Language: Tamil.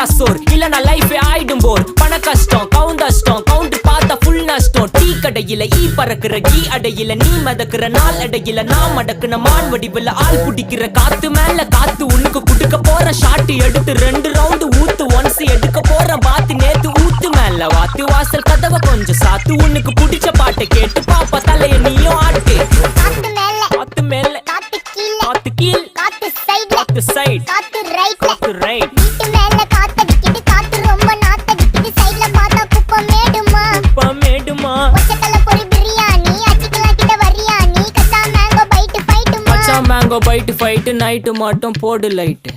சாப்பிட்டா சோர் இல்லனா லைஃபே ஆயிடும் போர். பண கஷ்டம் கவுண்டஷ்டம் கவுண்டர் பார்த்தா ஃபுல் நஷ்டம். டீ கடையில ஈ பறக்குற கீ அடையில நீ மதக்குற நாள் அடையில நான் மடக்குன மான் வடிவில் ஆள் புடிக்கிற காத்து மேல காத்து உனக்கு குடுக்க போற ஷாட்டு எடுத்து 2 ரவுண்டு ஊத்து ஒன்ஸ் எடுக்க போற பாத்து நேத்து ஊத்து மேல வாத்து வாசல் கதவை கொஞ்சம் சாத்து உனக்கு பிடிச்ச பாட்டை கேட்டு பாப்பா தலைய நீயும் ஆட்டு. காத்து மேல காத்து கீழ் காத்து சைடு காத்து ரைட் வீட்டு மேல காத்தடிக்குது காத்து ரொம்ப நாத்தடிக்குது சைடுல பார்த்தா குப்பமேடுமா ஒச்சக்கல்ல பொரி பிரியாணி அச்சிக்கலாம் கிட்ட வரியாணி கச்சா மேங்கோ பைட் ஃபைட்டுமா மேங்கோ பைட் ஃபைட் நைட்டு மட்டும் போடு லைட்.